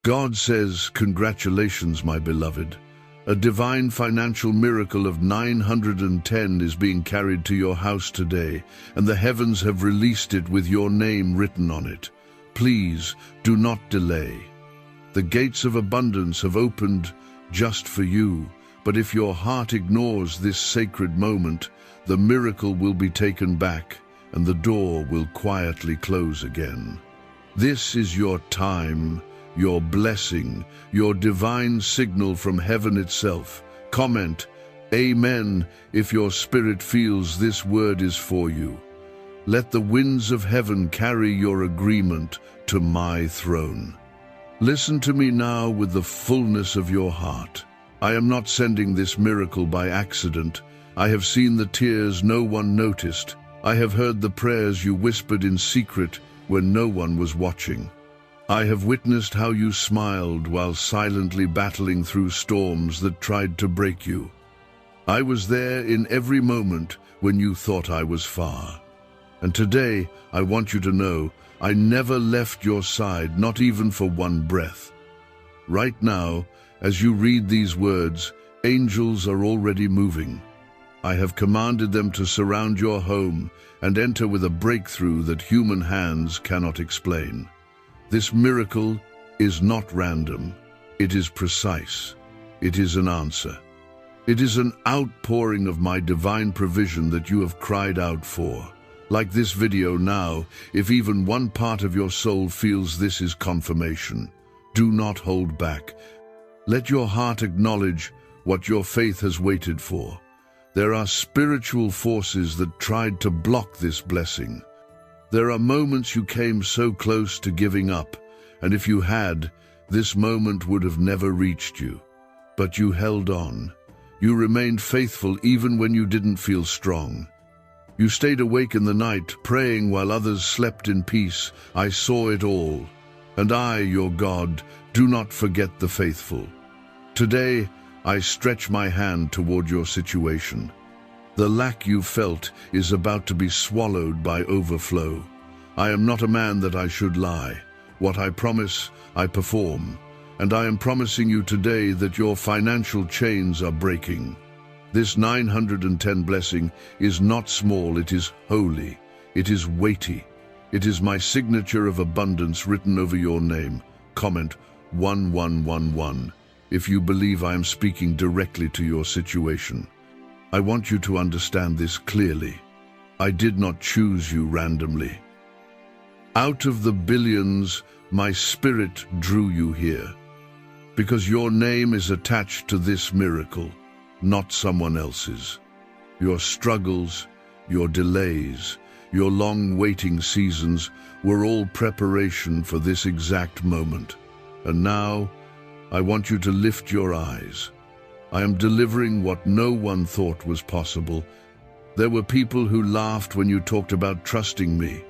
God says, "Congratulations, my beloved. A divine financial miracle of 910 is being carried to your house today, and the heavens have released it with your name written on it. Please do not delay. The gates of abundance have opened just for you, but if your heart ignores this sacred moment, the miracle will be taken back and the door will quietly close again. This is your time, your blessing, your divine signal from heaven itself. Comment, Amen, if your spirit feels this word is for you. Let the winds of heaven carry your agreement to my throne. Listen to me now with the fullness of your heart. I am not sending this miracle by accident. I have seen the tears no one noticed. I have heard the prayers you whispered in secret when no one was watching. I have witnessed how you smiled while silently battling through storms that tried to break you. I was there in every moment when you thought I was far. And today, I want you to know, I never left your side, not even for one breath. Right now, as you read these words, angels are already moving. I have commanded them to surround your home and enter with a breakthrough that human hands cannot explain. This miracle is not random. It is precise. It is an answer. It is an outpouring of my divine provision that you have cried out for. Like this video now, if even one part of your soul feels this is confirmation, do not hold back. Let your heart acknowledge what your faith has waited for. There are spiritual forces that tried to block this blessing. There are moments you came so close to giving up, and if you had, this moment would have never reached you. But you held on. You remained faithful even when you didn't feel strong. You stayed awake in the night, praying while others slept in peace. I saw it all. And I, your God, do not forget the faithful. Today, I stretch my hand toward your situation. The lack you felt is about to be swallowed by overflow. I am not a man that I should lie. What I promise, I perform. And I am promising you today that your financial chains are breaking. This 910 blessing is not small, it is holy, it is weighty. It is my signature of abundance written over your name. Comment 1111 if you believe I am speaking directly to your situation. I want you to understand this clearly. I did not choose you randomly. Out of the billions, my spirit drew you here, because your name is attached to this miracle, not someone else's. Your struggles, your delays, your long waiting seasons were all preparation for this exact moment. And now, I want you to lift your eyes. I am delivering what no one thought was possible. There were people who laughed when you talked about trusting me.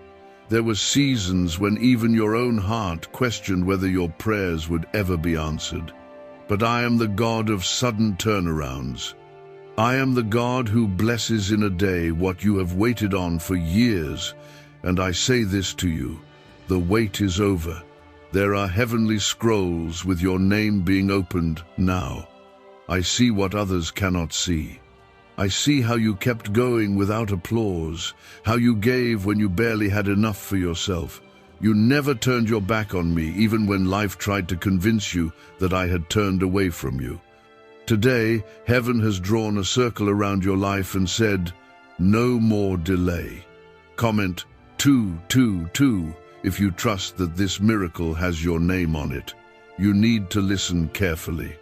There were seasons when even your own heart questioned whether your prayers would ever be answered. But I am the God of sudden turnarounds. I am the God who blesses in a day what you have waited on for years. And I say this to you, the wait is over. There are heavenly scrolls with your name being opened now. I see what others cannot see. I see how you kept going without applause, how you gave when you barely had enough for yourself. You never turned your back on me, even when life tried to convince you that I had turned away from you. Today, heaven has drawn a circle around your life and said, no more delay. Comment 222 if you trust that this miracle has your name on it. You need to listen carefully.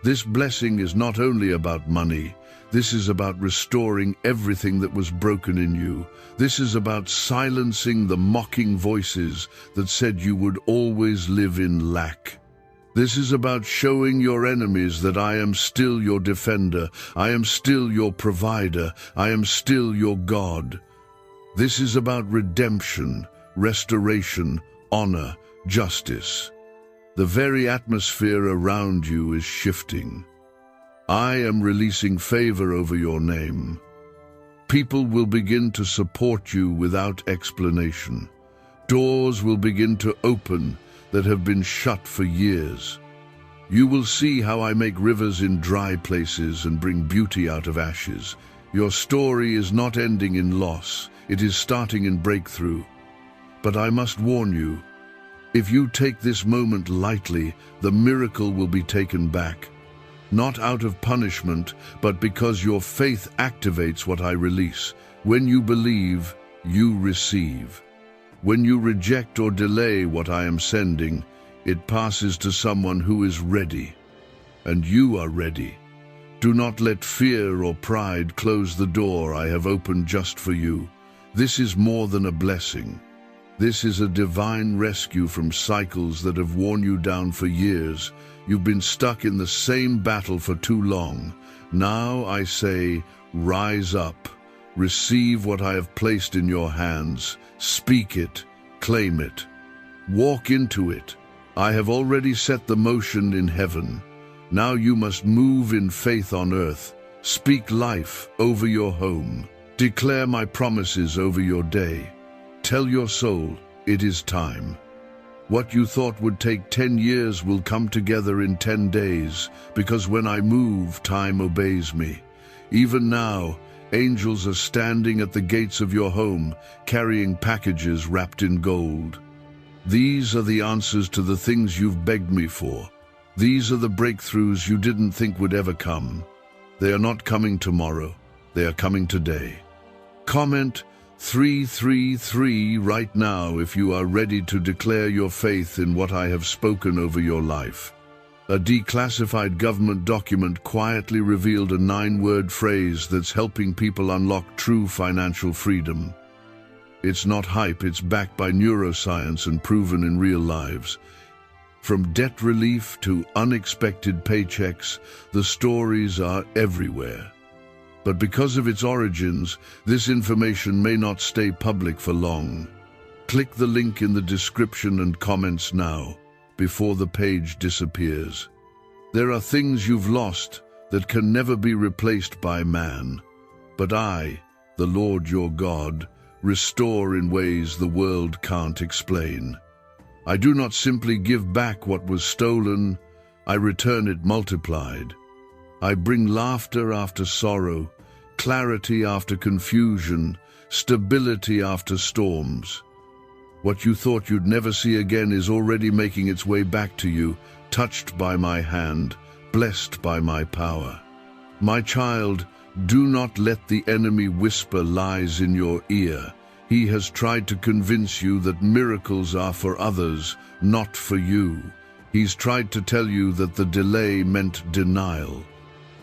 This blessing is not only about money. This is about restoring everything that was broken in you. This is about silencing the mocking voices that said you would always live in lack. This is about showing your enemies that I am still your defender. I am still your provider. I am still your God. This is about redemption, restoration, honor, justice. The very atmosphere around you is shifting. I am releasing favor over your name. People will begin to support you without explanation. Doors will begin to open that have been shut for years. You will see how I make rivers in dry places and bring beauty out of ashes. Your story is not ending in loss, it is starting in breakthrough. But I must warn you, if you take this moment lightly, the miracle will be taken back. Not out of punishment, but because your faith activates what I release. When you believe, you receive. When you reject or delay what I am sending, it passes to someone who is ready. And you are ready. Do not let fear or pride close the door I have opened just for you. This is more than a blessing. This is a divine rescue from cycles that have worn you down for years. You've been stuck in the same battle for too long. Now I say, rise up. Receive what I have placed in your hands. Speak it. Claim it. Walk into it. I have already set the motion in heaven. Now you must move in faith on earth. Speak life over your home. Declare my promises over your day. Tell your soul, it is time. What you thought would take 10 years will come together in 10 days, because when I move, time obeys me. Even now, angels are standing at the gates of your home, carrying packages wrapped in gold. These are the answers to the things you've begged me for. These are the breakthroughs you didn't think would ever come. They are not coming tomorrow, they are coming today. Comment 333 right now if you are ready to declare your faith in what I have spoken over your life. A declassified government document quietly revealed a 9-word phrase that's helping people unlock true financial freedom. It's not hype, it's backed by neuroscience and proven in real lives. From debt relief to unexpected paychecks, the stories are everywhere. But because of its origins, this information may not stay public for long. Click the link in the description and comments now, before the page disappears. There are things you've lost that can never be replaced by man. But I, the Lord your God, restore in ways the world can't explain. I do not simply give back what was stolen, I return it multiplied. I bring laughter after sorrow, clarity after confusion, stability after storms. What you thought you'd never see again is already making its way back to you, touched by my hand, blessed by my power. My child, do not let the enemy whisper lies in your ear. He has tried to convince you that miracles are for others, not for you. He's tried to tell you that the delay meant denial.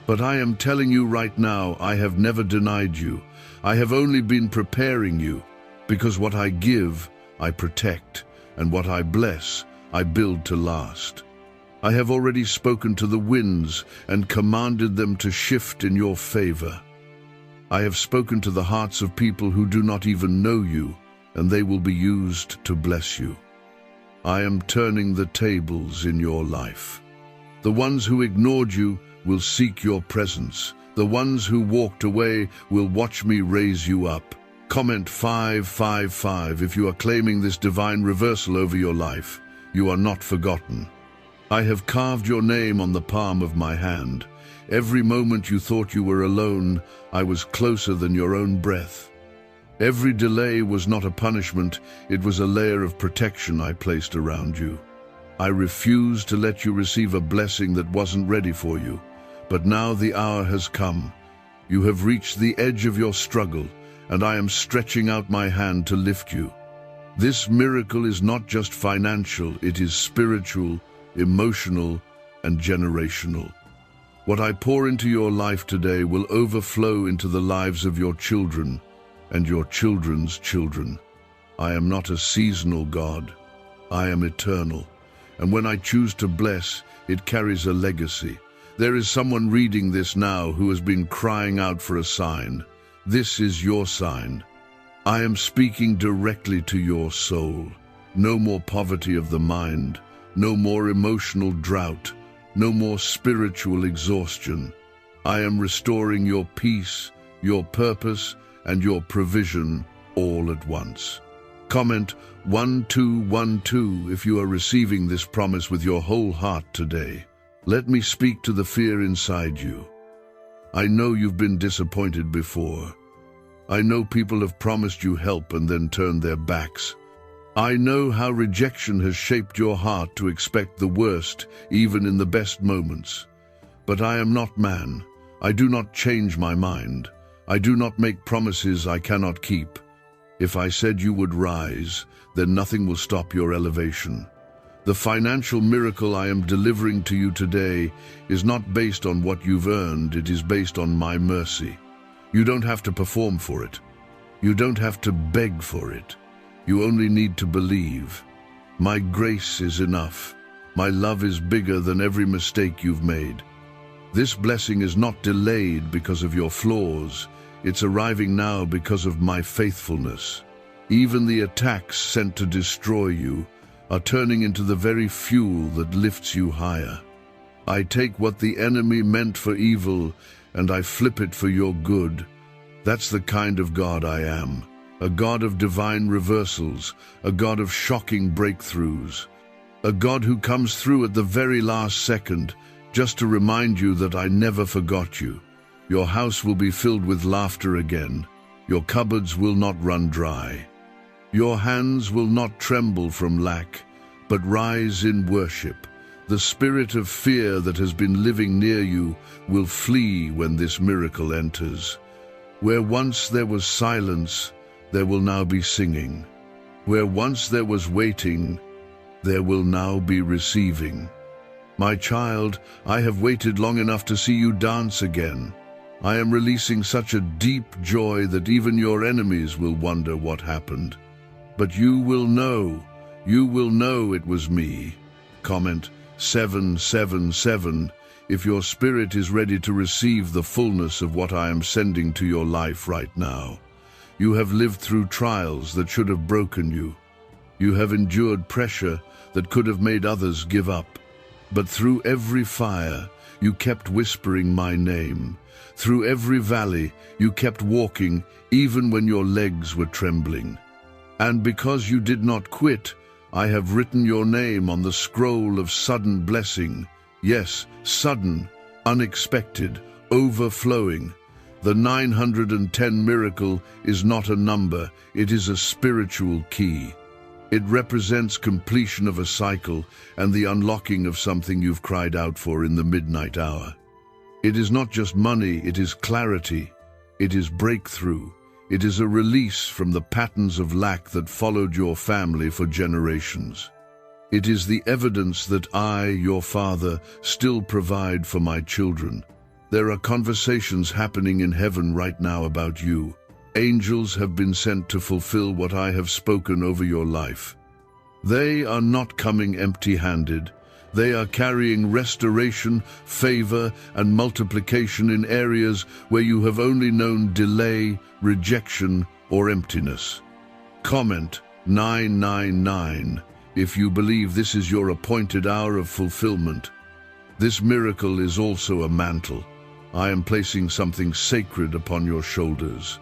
But I am telling you right now, I have never denied you. I have only been preparing you, because what I give, I protect, and what I bless, I build to last. I have already spoken to the winds and commanded them to shift in your favor. I have spoken to the hearts of people who do not even know you, and they will be used to bless you. I am turning the tables in your life. The ones who ignored you will seek your presence. The ones who walked away will watch me raise you up. Comment 555 if you are claiming this divine reversal over your life. You are not forgotten. I have carved your name on the palm of my hand. Every moment you thought you were alone, I was closer than your own breath. Every delay was not a punishment, it was a layer of protection I placed around you. I refused to let you receive a blessing that wasn't ready for you. But now the hour has come. You have reached the edge of your struggle, and I am stretching out my hand to lift you. This miracle is not just financial, it is spiritual, emotional, and generational. What I pour into your life today will overflow into the lives of your children and your children's children. I am not a seasonal God. I am eternal. And when I choose to bless, it carries a legacy. There is someone reading this now who has been crying out for a sign. This is your sign. I am speaking directly to your soul. No more poverty of the mind. No more emotional drought. No more spiritual exhaustion. I am restoring your peace, your purpose, and your provision all at once. Comment 1212 if you are receiving this promise with your whole heart today. Let me speak to the fear inside you. I know you've been disappointed before. I know people have promised you help and then turned their backs. I know how rejection has shaped your heart to expect the worst, even in the best moments. But I am not man. I do not change my mind. I do not make promises I cannot keep. If I said you would rise, then nothing will stop your elevation. The financial miracle I am delivering to you today is not based on what you've earned, it is based on my mercy. You don't have to perform for it. You don't have to beg for it. You only need to believe. My grace is enough. My love is bigger than every mistake you've made. This blessing is not delayed because of your flaws. It's arriving now because of my faithfulness. Even the attacks sent to destroy you are turning into the very fuel that lifts you higher. I take what the enemy meant for evil and I flip it for your good. That's the kind of God I am. A God of divine reversals, a God of shocking breakthroughs, a God who comes through at the very last second just to remind you that I never forgot you. Your house will be filled with laughter again. Your cupboards will not run dry. Your hands will not tremble from lack, but rise in worship. The spirit of fear that has been living near you will flee when this miracle enters. Where once there was silence, there will now be singing. Where once there was waiting, there will now be receiving. My child, I have waited long enough to see you dance again. I am releasing such a deep joy that even your enemies will wonder what happened. But you will know it was me. Comment 777 if your spirit is ready to receive the fullness of what I am sending to your life right now. You have lived through trials that should have broken you. You have endured pressure that could have made others give up. But through every fire, you kept whispering my name. Through every valley, you kept walking, even when your legs were trembling. And because you did not quit, I have written your name on the scroll of sudden blessing. Yes, sudden, unexpected, overflowing. The 910 miracle is not a number, it is a spiritual key. It represents completion of a cycle and the unlocking of something you've cried out for in the midnight hour. It is not just money, it is clarity. It is breakthrough. It is a release from the patterns of lack that followed your family for generations. It is the evidence that I, your father, still provide for my children. There are conversations happening in heaven right now about you. Angels have been sent to fulfill what I have spoken over your life. They are not coming empty-handed. They are carrying restoration, favor, and multiplication in areas where you have only known delay, rejection, or emptiness. Comment 999 if you believe this is your appointed hour of fulfillment. This miracle is also a mantle. I am placing something sacred upon your shoulders.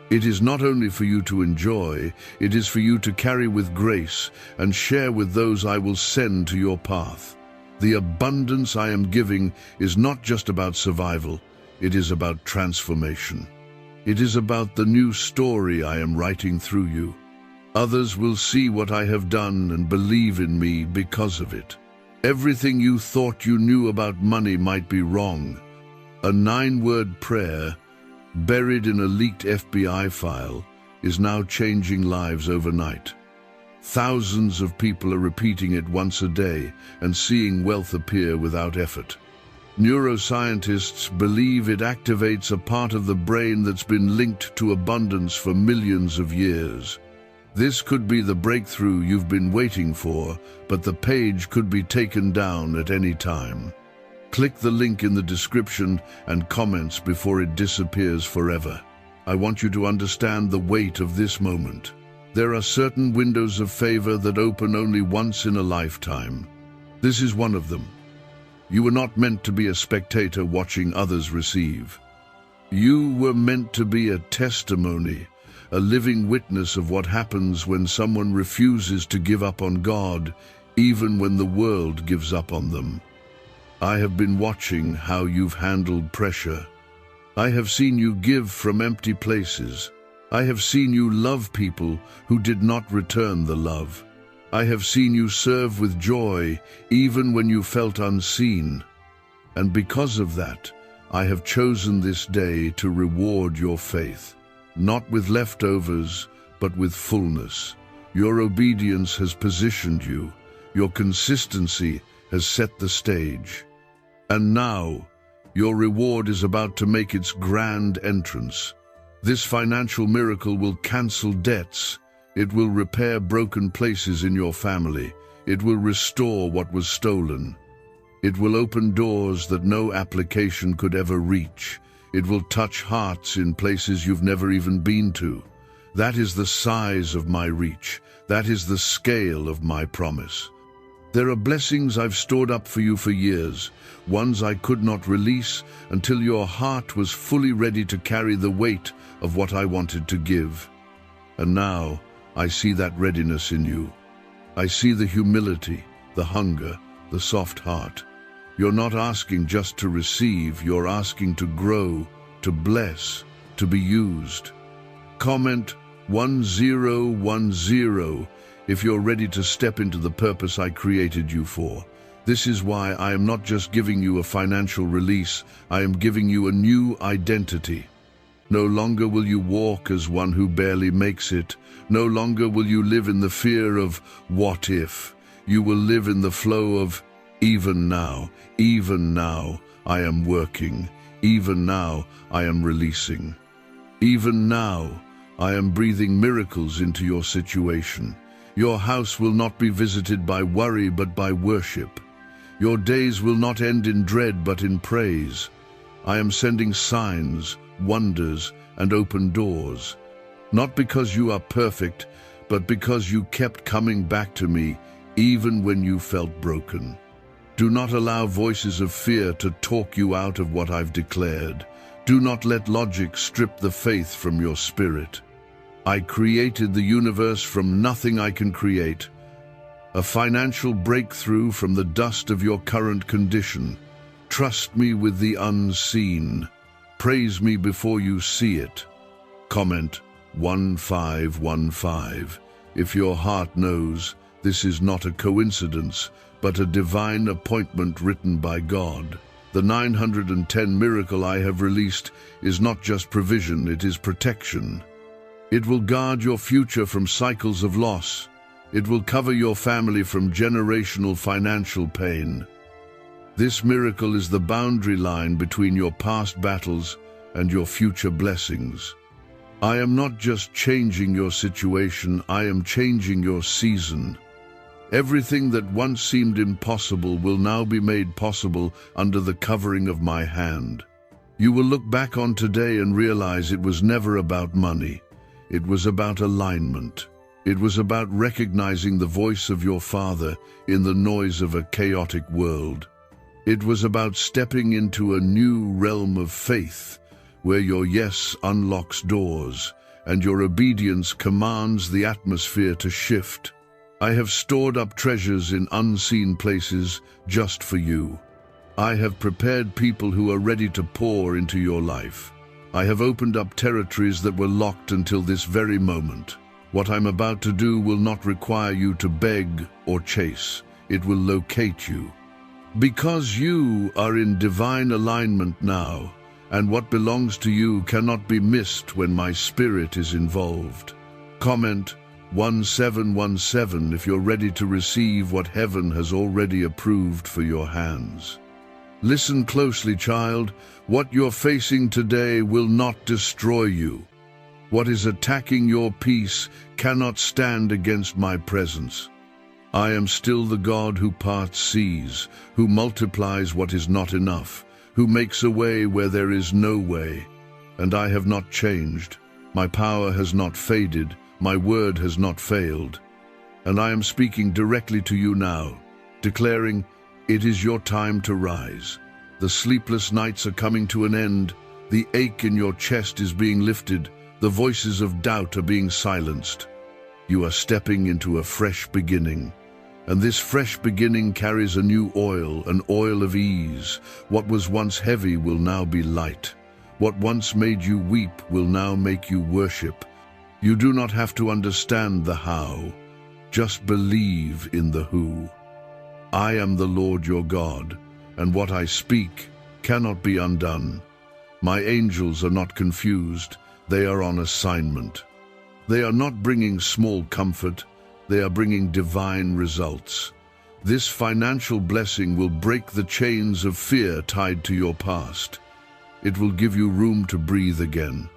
It is not only for you to enjoy, it is for you to carry with grace and share with those I will send to your path. The abundance I am giving is not just about survival, it is about transformation. It is about the new story I am writing through you. Others will see what I have done and believe in me because of it. Everything you thought you knew about money might be wrong. A 9-word prayer, buried in a leaked FBI file, is now changing lives overnight. Thousands of people are repeating it once a day and seeing wealth appear without effort. Neuroscientists believe it activates a part of the brain that's been linked to abundance for millions of years. This could be the breakthrough you've been waiting for, but the page could be taken down at any time. Click the link in the description and comments before it disappears forever. I want you to understand the weight of this moment. There are certain windows of favor that open only once in a lifetime. This is one of them. You were not meant to be a spectator watching others receive. You were meant to be a testimony, a living witness of what happens when someone refuses to give up on God, even when the world gives up on them. I have been watching how you've handled pressure. I have seen you give from empty places. I have seen you love people who did not return the love. I have seen you serve with joy even when you felt unseen. And because of that, I have chosen this day to reward your faith, not with leftovers, but with fullness. Your obedience has positioned you. Your consistency has set the stage. And now, your reward is about to make its grand entrance. This financial miracle will cancel debts. It will repair broken places in your family. It will restore what was stolen. It will open doors that no application could ever reach. It will touch hearts in places you've never even been to. That is the size of my reach. That is the scale of my promise. There are blessings I've stored up for you for years, ones I could not release until your heart was fully ready to carry the weight of what I wanted to give. And now, I see that readiness in you. I see the humility, the hunger, the soft heart. You're not asking just to receive, you're asking to grow, to bless, to be used. Comment 1010 if you're ready to step into the purpose I created you for. This is why I am not just giving you a financial release, I am giving you a new identity. No longer will you walk as one who barely makes it. No longer will you live in the fear of what if. You will live in the flow of even now, I am working. Even now, I am releasing. Even now, I am breathing miracles into your situation. Your house will not be visited by worry but by worship. Your days will not end in dread but in praise. I am sending signs, wonders, and open doors. Not because you are perfect, but because you kept coming back to me even when you felt broken. Do not allow voices of fear to talk you out of what I've declared. Do not let logic strip the faith from your spirit. I created the universe from nothing I can create. A financial breakthrough from the dust of your current condition. Trust me with the unseen. Praise me before you see it. Comment 1515 if your heart knows this is not a coincidence, but a divine appointment written by God. The 910 miracle I have released is not just provision, it is protection. It will guard your future from cycles of loss. It will cover your family from generational financial pain. This miracle is the boundary line between your past battles and your future blessings. I am not just changing your situation, I am changing your season. Everything that once seemed impossible will now be made possible under the covering of my hand. You will look back on today and realize it was never about money. It was about alignment. It was about recognizing the voice of your Father in the noise of a chaotic world. It was about stepping into a new realm of faith, where your yes unlocks doors and your obedience commands the atmosphere to shift. I have stored up treasures in unseen places just for you. I have prepared people who are ready to pour into your life. I have opened up territories that were locked until this very moment. What I'm about to do will not require you to beg or chase. It will locate you. Because you are in divine alignment now, and what belongs to you cannot be missed when my spirit is involved. Comment 1717 if you're ready to receive what heaven has already approved for your hands. Listen closely, child. What you're facing today will not destroy you. What is attacking your peace cannot stand against my presence. I am still the God who parts seas, who multiplies what is not enough, who makes a way where there is no way. And I have not changed. My power has not faded. My word has not failed. And I am speaking directly to you now, declaring, it is your time to rise. The sleepless nights are coming to an end. The ache in your chest is being lifted. The voices of doubt are being silenced. You are stepping into a fresh beginning. And this fresh beginning carries a new oil, an oil of ease. What was once heavy will now be light. What once made you weep will now make you worship. You do not have to understand the how. Just believe in the who. I am the Lord your God, and what I speak cannot be undone. My angels are not confused. They are on assignment. They are not bringing small comfort. They are bringing divine results. This financial blessing will break the chains of fear tied to your past. It will give you room to breathe again.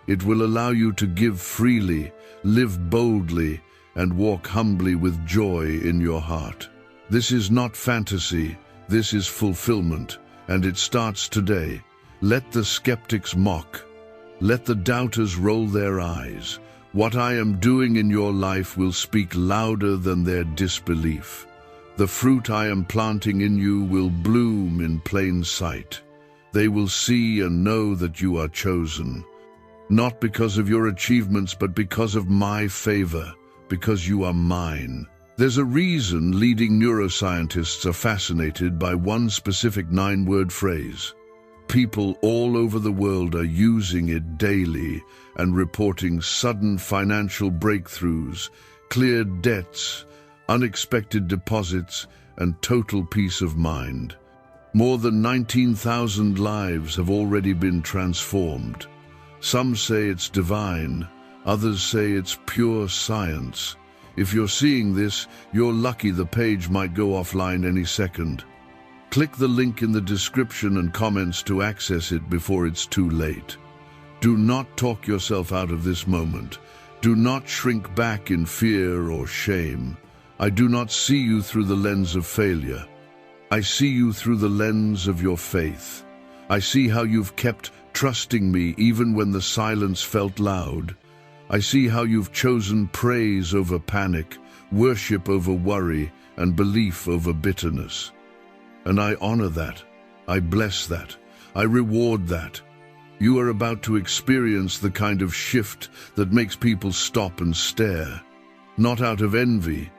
It will allow you to give freely, live boldly, and walk humbly with joy in your heart. This is not fantasy. This is fulfillment, and it starts today. Let the skeptics mock. Let the doubters roll their eyes. What I am doing in your life will speak louder than their disbelief. The fruit I am planting in you will bloom in plain sight. They will see and know that you are chosen, not because of your achievements, but because of my favor, because you are mine. There's a reason leading neuroscientists are fascinated by one specific 9-word phrase. People all over the world are using it daily and reporting sudden financial breakthroughs, cleared debts, unexpected deposits, and total peace of mind. More than 19,000 lives have already been transformed. Some say it's divine, others say it's pure science. If you're seeing this, you're lucky. The page might go offline any second. Click the link in the description and comments to access it before it's too late. Do not talk yourself out of this moment. Do not shrink back in fear or shame. I do not see you through the lens of failure. I see you through the lens of your faith. I see how you've kept trusting me even when the silence felt loud. I see how you've chosen praise over panic, worship over worry, and belief over bitterness. And I honor that. I bless that. I reward that. You are about to experience the kind of shift that makes people stop and stare, not out of envy,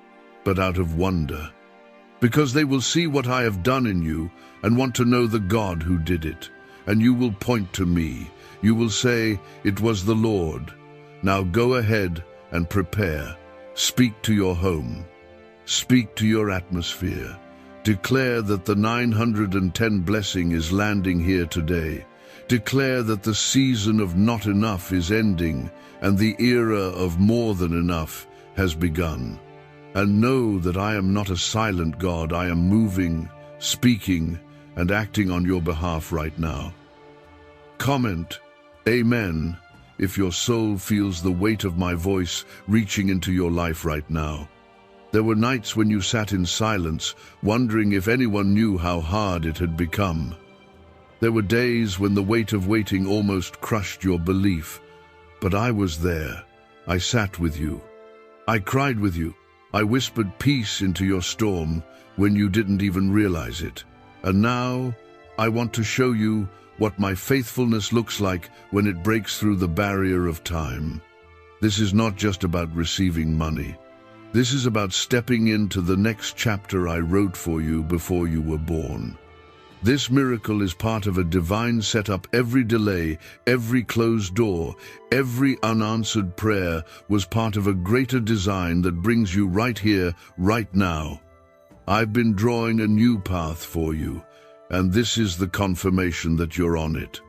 but out of wonder. Because they will see what I have done in you and want to know the God who did it. And you will point to me. You will say, "It was the Lord." Now go ahead and prepare. Speak to your home. Speak to your atmosphere. Declare that the 910 blessing is landing here today. Declare that the season of not enough is ending and the era of more than enough has begun. And know that I am not a silent God. I am moving, speaking, and acting on your behalf right now. Comment, "Amen," if your soul feels the weight of my voice reaching into your life right now. There were nights when you sat in silence, wondering if anyone knew how hard it had become. There were days when the weight of waiting almost crushed your belief. But I was there. I sat with you. I cried with you. I whispered peace into your storm when you didn't even realize it. And now, I want to show you what my faithfulness looks like when it breaks through the barrier of time. This is not just about receiving money. This is about stepping into the next chapter I wrote for you before you were born. This miracle is part of a divine setup. Every delay, every closed door, every unanswered prayer was part of a greater design that brings you right here, right now. I've been drawing a new path for you, and this is the confirmation that you're on it.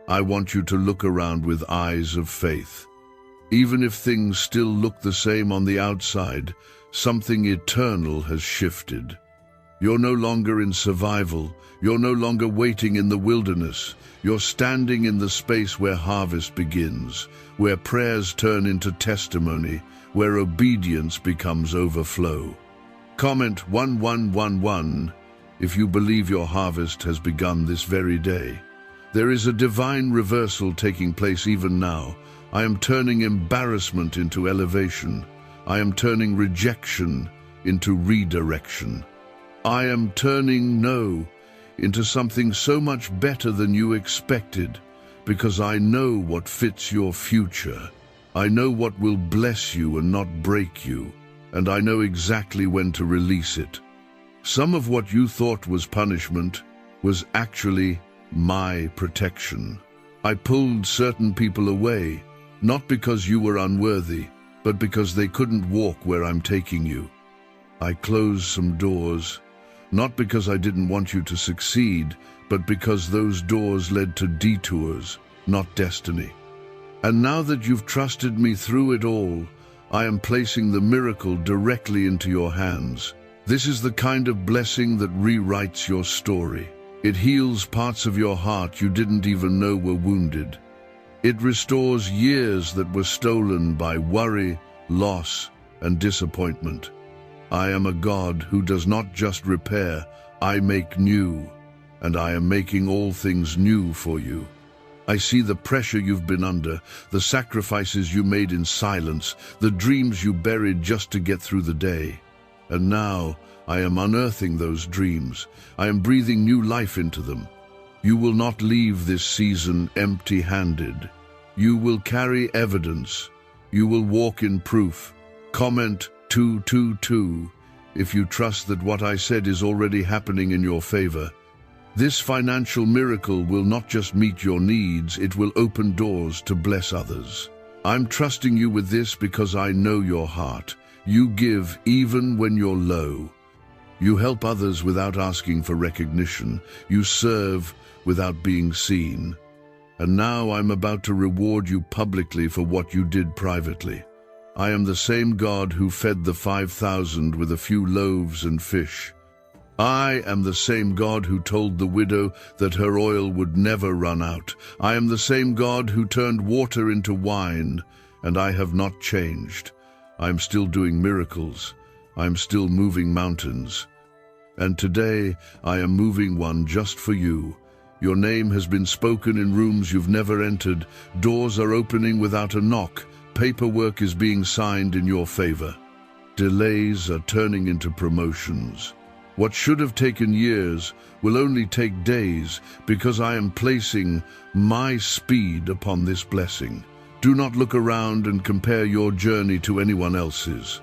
I want you to look around with eyes of faith. Even if things still look the same on the outside, something eternal has shifted. You're no longer in survival. You're no longer waiting in the wilderness. You're standing in the space where harvest begins, where prayers turn into testimony, where obedience becomes overflow. Comment 1111 if you believe your harvest has begun this very day. There is a divine reversal taking place even now. I am turning embarrassment into elevation. I am turning rejection into redirection. I am turning no into something so much better than you expected. because I know what fits your future. I know what will bless you and not break you, and I know exactly when to release it. Some of what you thought was punishment was actually my protection. I pulled certain people away, not because you were unworthy, but because they couldn't walk where I'm taking you. I closed some doors, not because I didn't want you to succeed, but because those doors led to detours, not destiny. And now that you've trusted me through it all, I am placing the miracle directly into your hands. This is the kind of blessing that rewrites your story. It heals parts of your heart you didn't even know were wounded. It restores years that were stolen by worry, loss, and disappointment. I am a God who does not just repair, I make new, and I am making all things new for you. I see the pressure you've been under, the sacrifices you made in silence, the dreams you buried just to get through the day. And now I am unearthing those dreams. I am breathing new life into them. You will not leave this season empty-handed. You will carry evidence. You will walk in proof. Comment 222 if you trust that what I said is already happening in your favor. This financial miracle will not just meet your needs, it will open doors to bless others. I'm trusting you with this because I know your heart. You give even when you're low. You help others without asking for recognition. You serve without being seen. And now I'm about to reward you publicly for what you did privately. I am the same God who fed the 5,000 with a few loaves and fish. I am the same God who told the widow that her oil would never run out. I am the same God who turned water into wine, and I have not changed. I'm still doing miracles. I'm still moving mountains. And today I am moving one just for you. Your name has been spoken in rooms you've never entered. Doors are opening without a knock. Paperwork is being signed in your favor. Delays are turning into promotions. What should have taken years will only take days because I am placing my speed upon this blessing. Do not look around and compare your journey to anyone else's.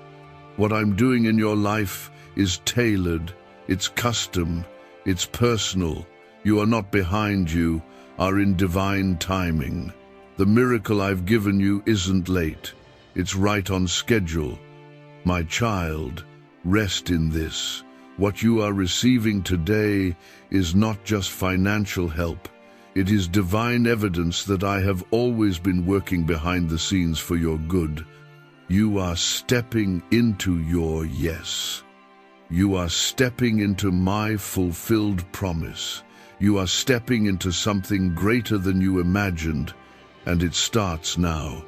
What I'm doing in your life is tailored, it's custom, it's personal. You are not behind, you are in divine timing. The miracle I've given you isn't late, it's right on schedule. My child, rest in this. What you are receiving today is not just financial help. It is divine evidence that I have always been working behind the scenes for your good. You are stepping into your yes. You are stepping into my fulfilled promise. You are stepping into something greater than you imagined, and it starts now.